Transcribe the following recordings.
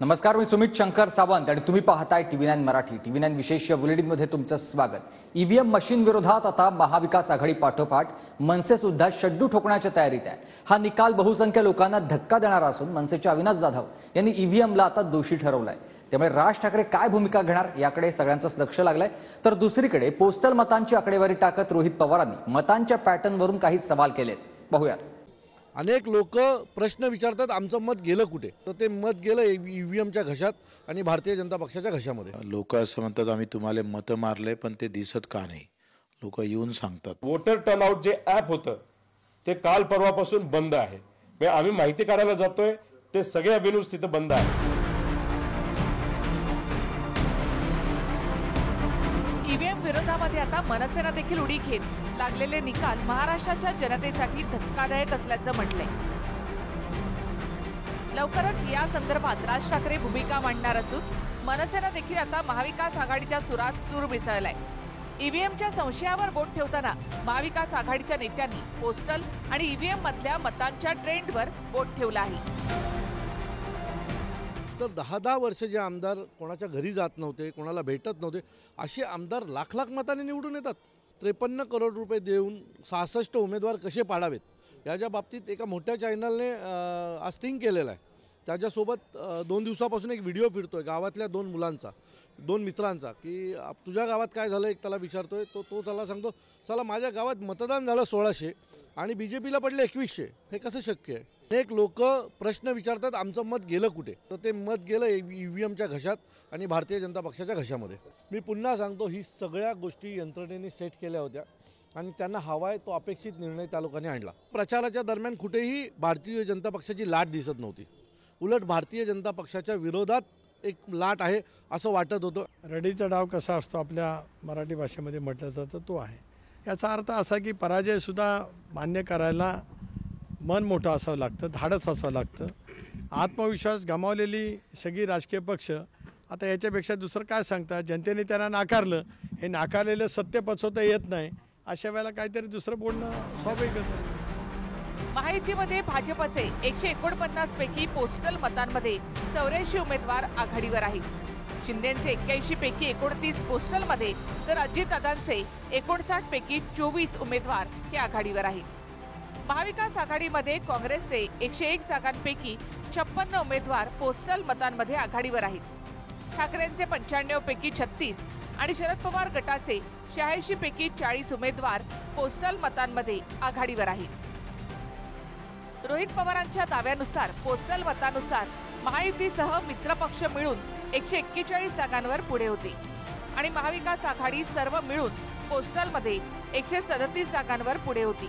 नमस्कार, मी सुमित शंकर सावंत आणि तुम्ही पाहताय TV9 मराठी. TV9 विशेष बुलेटिनमध्ये तुमचं स्वागत. ईव्हीएम मशीन विरोधात आता महाविकास आघाडी पाठोपाठ मनसे सुद्धा शड्डू ठोकण्याच्या तयारीत आहे. हा निकाल बहुसंख्य लोकांना धक्का देणारा असून मनसेचे अविनाश जाधव यांनी ईव्हीएमला आता दोषी ठरवलाय. त्यामुळे राज ठाकरे काय भूमिका घेणार याकडे सगळ्यांचंच लक्ष लागलंय. तर दुसरीकडे पोस्टल मतांची आकडेवारी टाकत रोहित पवारांनी मतांच्या पॅटर्नवरून काही सवाल केलेत. पाहूयात. अनेक लोक प्रश्न विचारतात आमचं मत गेलं कुठे, तर ते मत गेलं ईव्हीएमच्या घशात आणि भारतीय जनता पक्षाच्या घशामध्ये. लोक असं म्हणतात आम्ही तुम्हाला मतं मारले पण ते दिसत का नाही. लोक येऊन सांगतात. वोटर टर्नआउट जे ॲप होतं ते काल परवापासून बंद आहे. म्हणजे आम्ही माहिती काढायला जातोय ते सगळे अव्हेन्यूज तिथे बंद आहे. ईव्हीएम विरोधामध्ये आता मनसेनं देखील उडी घेत लागलेले निकाल महाराष्ट्राच्या जनतेसाठी धक्कादायक असल्याचं म्हटलंय. लवकरच या संदर्भात राज ठाकरे भूमिका मांडणार असून मनसेनं देखील आता महाविकास आघाडीच्या सुरात सूर मिसळलाय. ईव्हीएमच्या संशयावर बोट ठेवताना महाविकास आघाडीच्या नेत्यांनी पोस्टल आणि ईव्हीएम मधल्या मतांच्या ट्रेंडवर बोट ठेवलं आहे. तर 10 वर्ष जे आमदार कोणाच्या घरी जात नव्हते, कोणाला भेटत नव्हते, असे आमदार लाख मतांनी निवडून येतात. 53 करोड रुपये देऊन 66 उमेदवार कसे पाडावेत याच्या बाबतीत एका मोठ्या चॅनलने आज स्टिंग केलेला आहे. त्याच्यासोबत 2 दिवसापासून एक व्हिडिओ फिरतोय गावातल्या 2 मुलांचा, 2 मित्रांचा, की तुझ्या गावात काय झालं एक त्याला विचारतोय. तो त्याला सांगतो, चला माझ्या गावात मतदान झालं 1600 आणि BJPला पडले 2100. हे कसं शक्य आहे. अनेक लोक प्रश्न विचारतात आमचं मत गेलं कुठे, तर ते मत गेलं ईव्हीएमच्या घशात आणि भारतीय जनता पक्षाच्या घशामध्ये. मी पुन्हा सांगतो, ही सगळ्या गोष्टी यंत्रणेने सेट केल्या होत्या आणि त्यांना हवा आहे तो अपेक्षित निर्णय त्या लोकांनी आणला. प्रचाराच्या दरम्यान कुठेही भारतीय जनता पक्षाची लाट दिसत नव्हती. उलट भारतीय जनता पक्षाच्या विरोधात एक लाट आहे असं वाटत होतं. रडीचा डाव कसा असतो आपल्या मराठी भाषेमध्ये म्हटलं जातं तो आहे. याचा अर्थ असा की पराजयसुद्धा मान्य करायला मन मोठं असावं लागतं, धाडस असावं लागतं. आत्मविश्वास गमावलेली सगळी राजकीय पक्ष आता याच्यापेक्षा दुसरं काय सांगतात. जनतेने त्यांना नाकारलं, हे नाकारलेलं सत्य पचवता येत नाही, अशा वेळेला काहीतरी दुसरं बोलणं स्वाभाविकच आहे. महायुतीमध्ये भाजपचे 149 पैकी पोस्टल मतांमध्ये 84 उमेदवार आघाडीवर आहेत. शिंदेचे 81 पैकी 29 पोस्टलमध्ये तर अजितदादांचे 59 पैकी 24 उमेदवार हे आघाडीवर आहेत. महाविकास आघाडीमध्ये काँग्रेसचे 101 जागांपैकी 56 उमेदवार पोस्टल मतांमध्ये आघाडीवर आहेत. ठाकरेंचे 95 पैकी 36 आणि शरद पवार गटाचे 86 पैकी 40 उमेदवार पोस्टल मतांमध्ये आघाडीवर आहेत. रोहित पवारांच्या दाव्यानुसार पोस्टल मतानुसार महायुतीसह मित्रपक्ष मिळून 141 जागांवर पुढे होते आणि महाविकास आघाडी सर्व मिळून पोस्टलमध्ये 137 जागांवर पुढे होती.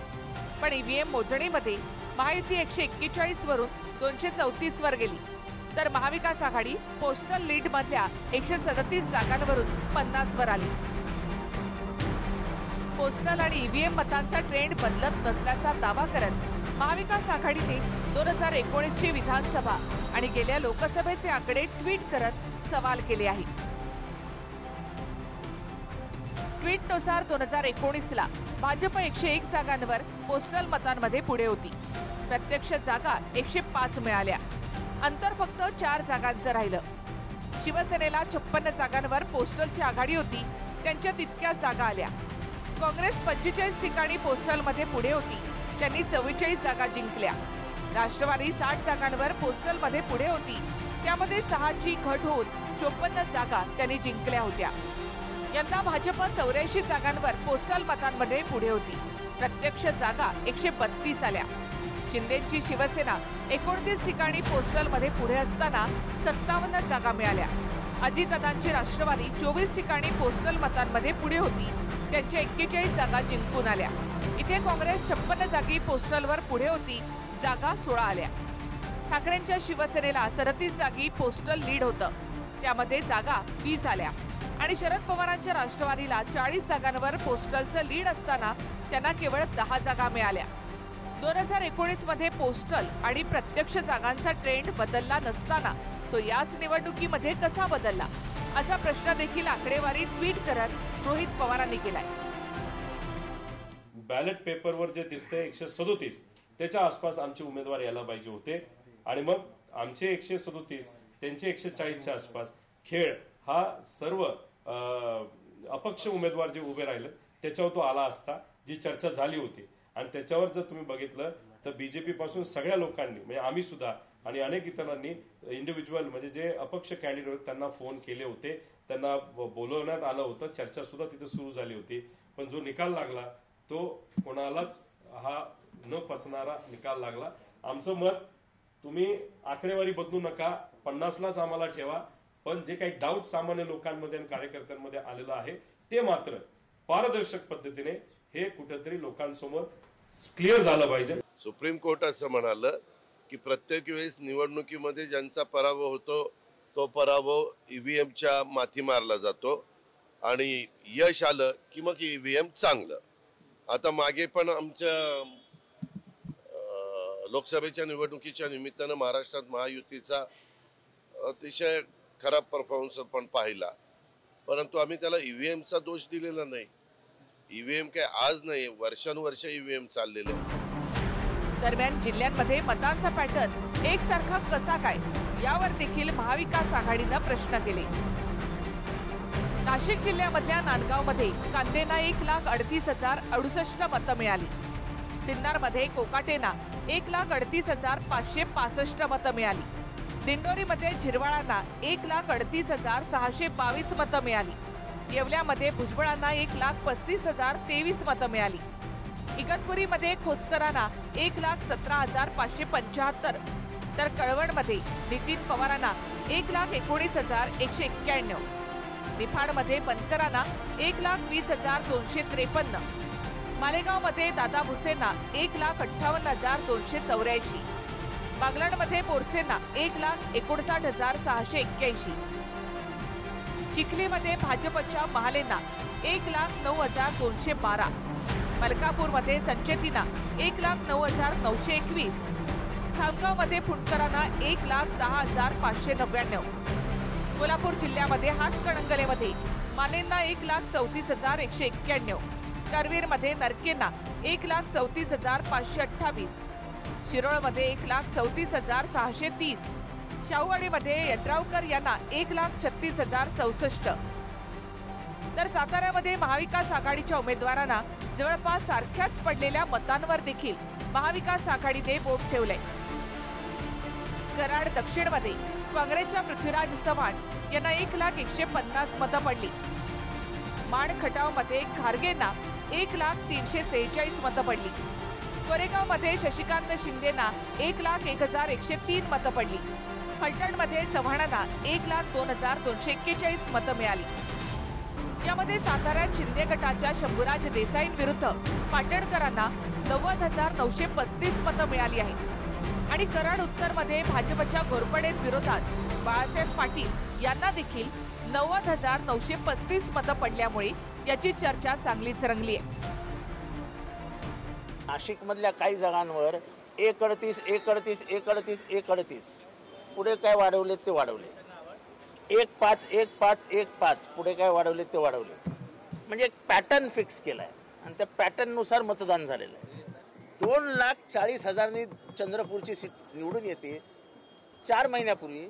पण ईव्हीएम मोजणीमध्ये महायुती 141 वरून 234 वर गेली, तर महाविकास आघाडी पोस्टल लीड मधल्या 137 जागांवरून 50 वर आली. पोस्टल आणि ईव्हीएम मतांचा ट्रेंड बदलत नसल्याचा दावा करत महाविकास आघाडीने 2019 ची विधानसभा आणि गेल्या लोकसभेचे आकडे ट्विट करत सवाल केले आहेत. ट्विटनुसार 2019ला भाजप 101 जागांवर पोस्टल मतांमध्ये पुढे होती. प्रत्यक्ष जागा 105 मिळाल्या. अंतर फक्त 4 जागांचं राहिलं. शिवसेनेला 56 जागांवर पोस्टलची आघाडी होती, त्यांच्या तितक्या जागा आल्या. काँग्रेस 45 ठिकाणी पोस्टलमध्ये पुढे होती, त्यांनी 44 जागा जिंकल्या. राष्ट्रवादी 60 जागांवर पोस्टलमध्ये पुढे होती, त्यामध्ये 6ची घट होऊन 54 जागा त्यांनी जिंकल्या होत्या. यंदा भाजप 84 जागांवर पोस्टल मतांमध्ये पुढे होती. प्रत्यक्ष जागा 132 आल्या. शिंदेची शिवसेना 29 ठिकाणी पोस्टलमध्ये पुढे असताना 57 जागा मिळाल्या. अजितदादांची राष्ट्रवादी 24 ठिकाणी पोस्टल मतांमध्ये पुढे होती, त्यांच्या 41 जागा जिंकून आल्या. इथे काँग्रेस 56 जागी पोस्टलवर पुढे होती, जागा 16 आल्या. ठाकरेंच्या शिवसेनेला 37 जागी पोस्टल लीड होतं, त्यामध्ये जागा 20 आल्या. आणि शरद पवारांच्या राष्ट्रवादीला 40 जागांवर पोस्टलचं लीड असताना त्यांना केवळ 10 जागा मिळाल्या. 2019 मध्ये पोस्टल आणि प्रत्यक्ष जागांचा ट्रेंड बदलला नसताना तो याच निवडणुकीमध्ये कसा बदलला, असा प्रश्न देखील आकडेवारी ट्विट करत रोहित पवारांनी केलाय. बॅलेट पेपरवर जे दिसते 137 त्याच्या आसपास आमचे उमेदवार यायला पाहिजे होते आणि मग आमचे 137 त्यांचे 140च्या आसपास. खेळ हा सर्व अपक्ष उमेदवार जे उभे राहिले त्याच्यावर तो आला असता, जी चर्चा झाली होती. आणि त्याच्यावर जर तुम्ही बघितलं तर बीजेपी पासून सगळ्या लोकांनी, म्हणजे आम्ही सुद्धा आणि अनेक इतरांनी इंडिव्हिज्युअल म्हणजे जे अपक्ष कॅन्डिडेट त्यांना फोन केले होते, त्यांना बोलवण्यात आलं होतं, चर्चा सुद्धा तिथे सुरू झाली होती. पण जो निकाल लागला तो कोणालाच हा न पचणारा निकाल लागला. आमचं मत, तुम्ही आकडेवारी बदलू नका, 50लाच आम्हाला ठेवा, पण जे काही डाऊट सामान्य लोकांमध्ये आणि कार्यकर्त्यांमध्ये आलेलं आहे ते मात्र पारदर्शक पद्धतीने हे कुठेतरी लोकांसमोर क्लिअर झालं पाहिजे. सुप्रीम कोर्ट असं म्हणालं की प्रत्येक वेळेस निवडणुकीमध्ये ज्यांचा पराभव होतो तो पराभव ईव्हीएमच्या माथी मारला जातो आणि यश आलं की मग ईव्हीएम चांगलं. आता मागे पण आमच्या लोकसभेच्या निवडणुकीच्या निमित्तानं महाराष्ट्रात महायुतीचा अतिशय खराब परफॉर्मन्स पण पाहिला, परंतु आम्ही त्याला ईव्हीएमचा दोष दिलेला नाही. ईव्हीएम काय आज नाही, वर्षानुवर्ष ईव्हीएम चाललेले आहे. दरम्यान जिल्ह्यांमध्ये मतांचा पॅटर्न एकसारखा कसा काय, यावर देखील महाविकास आघाडीनं प्रश्न केले. नाशिक जिल्ह्यामधल्या नांदगावमध्ये कांदेना 1,38,068 मतं मिळाली. सिन्नरमध्ये कोकाटेना 1,38,565 मतं मिळाली. दिंडोरीमध्ये झिरवाळांना 1,38,622 मतं मिळाली. येवल्यामध्ये भुजबळांना 1,35,023 मतं मिळाली. इगतपुरीमध्ये खोसकरांना 1,17,575 तर कळवणमध्ये नितीन पवारांना 1,19,191. निफाडमध्ये बनकरांना 1,20,253. मालेगावमध्ये दादा भुसेंना 1,58,284. बागलाणमध्ये बोरसेंना 1,59,681. चिखलीमध्ये भाजपच्या महालेंना 1,09,212. मलकापूरमध्ये संचेतींना 1,09,921. खामगावमध्ये फुंडकरांना 1,10,599. कोल्हापूर जिल्ह्यामध्ये हातकणंगलेमध्ये मानेंना 1,34,191. करवीरमध्ये नरकेंना 1,34,528. शिरोळमध्ये 1,34,630. शाहूवाडीमध्ये यड्रावकर यांना 1,36,064. तर साताऱ्यामध्ये महाविकास आघाडीच्या उमेदवारांना जवळपास सारख्याच पडलेल्या मतांवर देखील महाविकास आघाडीने बोट ठेवलंय. कराड दक्षिणमध्ये काँग्रेसच्या पृथ्वीराज चव्हाण यांना 1,150 मतं पडली. माण खटावमध्ये खारगेंना 1,346 मतं पडली. कोरेगावमध्ये शशिकांत शिंदेना 1,01,103 मतं पडली. फलटणमध्ये चव्हाणांना 1,02,241 मतं मिळाली. यामध्ये साताऱ्यात शिंदे गटाच्या शंभूराज देसाईंविरुद्ध पाटणकरांना 90,935 मतं मिळाली आहेत. आणि कराड उत्तरमध्ये भाजपच्या घोरपडेत विरोधात बाळासाहेब पाटील यांना देखील 90,935 मतं पडल्यामुळे याची चर्चा चांगलीच रंगली आहे. नाशिकमधल्या काही जागांवर 1,38,1,38,1,38 पुढे काय वाढवले ते वाढवले. 1,5,1,5,1,5 पुढे काय वाढवले ते वाढवले. म्हणजे एक पॅटर्न फिक्स केलाय आणि त्या पॅटर्ननुसार मतदान झालेलं आहे. 2,40,000नी चंद्रपूरची सीट निवडून येते 4 महिन्यापूर्वी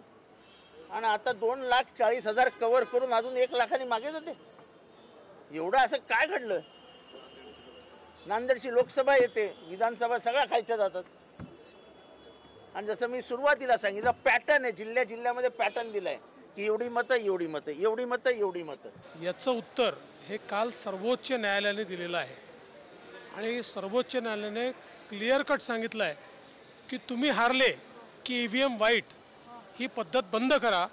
आणि आता 2,40,000 कव्हर करून अजून 1,00,000नी मागे जाते. एवढं असं काय घडलं? नांदेडची लोकसभा येते, विधानसभा सगळ्या खालच्या जातात. आणि जसं मी सुरुवातीला सांगितलं, पॅटर्न आहे. जिल्ह्यामध्ये पॅटर्न दिलाय की एवढी मतं एवढी मतं एवढी मतं एवढी मतं. याचं उत्तर हे काल सर्वोच्च न्यायालयाने दिलेलं आहे आणि सर्वोच्च न्यायालयाने क्लिअर कट सांगितलं आहे की तुम्ही हारले की ईव्हीएम वाईट ही पद्धत बंद करा.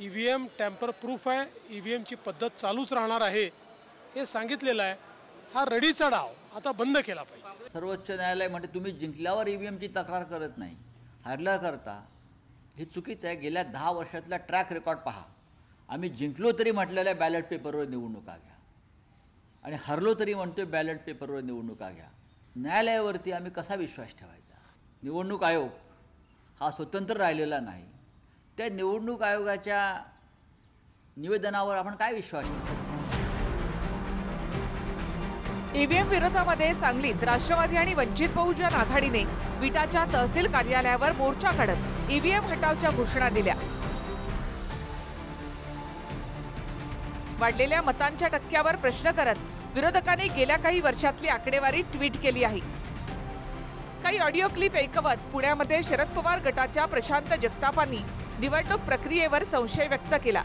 ईव्हीएम टॅम्पर प्रूफ आहे, ईव्हीएमची पद्धत चालूच राहणार आहे हे सांगितलेलं आहे. हा रडीचा डाव आता बंद केला पाहिजे. सर्वोच्च न्यायालय म्हणते तुम्ही जिंकल्यावर ईव्हीएमची तक्रार करत नाही, हारल्या करता. हे चुकीचं आहे. गेल्या 10 वर्षातला ट्रॅक रेकॉर्ड पहा. आम्ही जिंकलो तरी म्हटलेल्या बॅलेट पेपरवर निवडणुका घ्या आणि हरलो तरी म्हणतोय बॅलेट पेपरवर निवडणुका घ्या. न्यायालयावरती आम्ही कसा विश्वास ठेवायचा? निवडणूक आयोग हा स्वतंत्र राहिलेला नाही. त्या निवडणूक आयोगाच्या निवेदनावर आपण काय विश्वास ठेवतो? ईव्हीएम विरोधामध्ये सांगलीत राष्ट्रवादी आणि वंचित बहुजन आघाडीने विटाच्या तहसील कार्यालयावर मोर्चा काढत ईव्हीएम हटावच्या घोषणा दिल्या. वाढलेल्या मतांच्या टक्क्यावर प्रश्न करत विरोधकांनी गेल्या काही वर्षातली आकडेवारी ट्विट केली आहे. काही ऑडिओ क्लिप ऐकवत पुण्यामध्ये शरद पवार गटाच्या प्रशांत जगतापांनी निवडणूक प्रक्रियेवर संशय व्यक्त केला.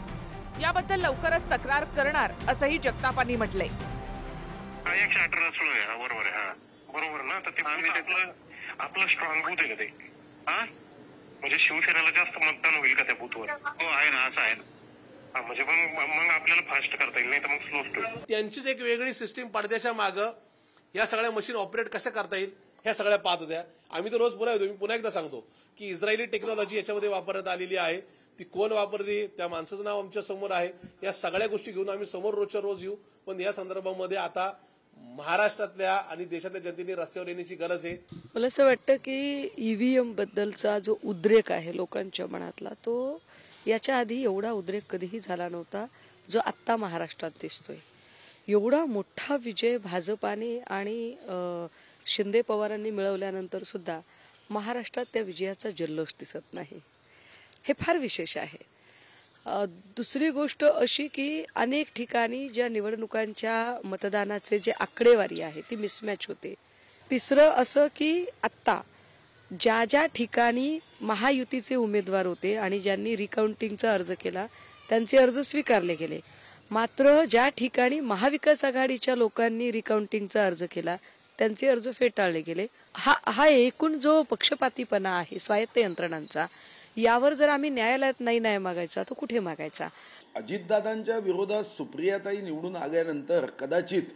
याबद्दल लवकरच तक्रार करणार असंही जगतापांनी म्हटलंय. 118 सुरू आहे. बरोबर आहे. बरोबर ना. तर ते आपलं स्ट्रॉंग बूथ आहे का ते? म्हणजे शिवसेनेला जास्त मतदान होईल का त्या बूथवर? हो आहे ना, असं आहे ना. म्हणजे मग आपल्याला फास्ट करता येईल, नाही तर मग स्लो. त्यांचीच एक वेगळी सिस्टीम पडद्याच्या मागं या सगळ्या मशीन ऑपरेट कशा करता येईल ह्या सगळ्या पाहत होत्या. आम्ही तर रोज पुन्हा येतो. मी पुन्हा एकदा सांगतो की इस्रायली टेक्नॉलॉजी याच्यामध्ये वापरण्यात आलेली आहे. ती कोण वापरते, त्या माणसाचं नाव आमच्या समोर आहे. या सगळ्या गोष्टी घेऊन आम्ही समोर रोजच्या रोज येऊ. पण या संदर्भामध्ये आता महाराष्ट्रातल्या आणि देशातल्या जनतेने रस्त्यावर येण्याची गरज आहे. मला असं वाटतं की ईव्हीएम बद्दलचा जो उद्रेक आहे लोकांच्या मनातला, तो याच्या आधी एवढा उद्रेक कधीही झाला नव्हता जो आत्ता महाराष्ट्रात दिसतोय. एवढा मोठा विजय भाजपाने आणि शिंदे पवारांनी मिळवल्यानंतर सुद्धा महाराष्ट्रात त्या विजयाचा जल्लोष दिसत नाही. हे फार विशेष आहे. दुसरी गोष्ट अशी की अनेक ठिकाणी ज्या निवडणुकांच्या मतदानाचे जे आकडेवारी आहे ती मिसमॅच होते. तिसरं असं की आत्ता ज्या ज्या ठिकाणी महायुतीचे उमेदवार होते आणि ज्यांनी रिकाउंटिंगचा अर्ज केला त्यांचे अर्ज स्वीकारले गेले, मात्र ज्या ठिकाणी महाविकास आघाडीच्या लोकांनी रिकाउंटिंगचा अर्ज केला त्यांचे अर्ज फेटाळले गेले. हा एकूण जो पक्षपातीपणा आहे स्वायत्त यंत्रणांचा, यावर जर आम्ही न्यायालयात नाही न्याय मागायचा तर कुठे मागायचा? अजितदादांच्या विरोधात सुप्रियाताई निवडून आल्यानंतर कदाचित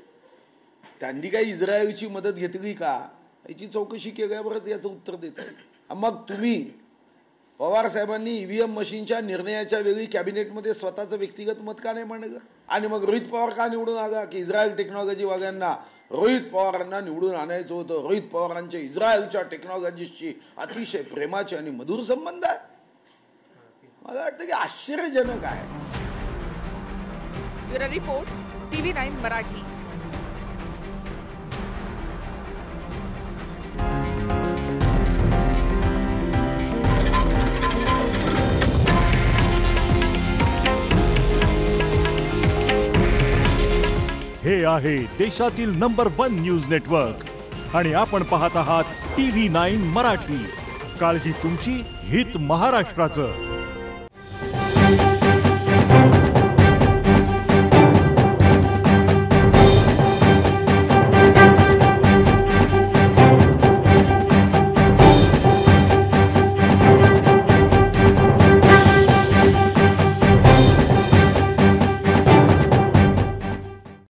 त्यांनी काही इस्रायलची मदत घेतली का याची चौकशी केल्यावरच याचं उत्तर देत आहे. मग तुम्ही पवार साहेबांनी ईव्हीएम मशीनच्या निर्णयाच्या वेळी कॅबिनेटमध्ये स्वतःचं व्यक्तिगत मत का नाही मांडलं? आणि मग रोहित पवार का निवडून आला? की इस्रायल टेक्नॉलॉजी वाल्यांना रोहित पवारांना निवडून आणायचं होतं. रोहित पवारांचे इस्रायलच्या टेक्नॉलॉजीशी अतिशय प्रेमाचे आणि मधुर संबंध आहे. मला वाटतं की आश्चर्यजनक आहे. Bureau report, TV9 Marathi. हे आहे देशातील नंबर 1 न्यूज नेटवर्क आणि आपण पाहत आहात TV9 मराठी. काळजी तुमची, हित महाराष्ट्राचं.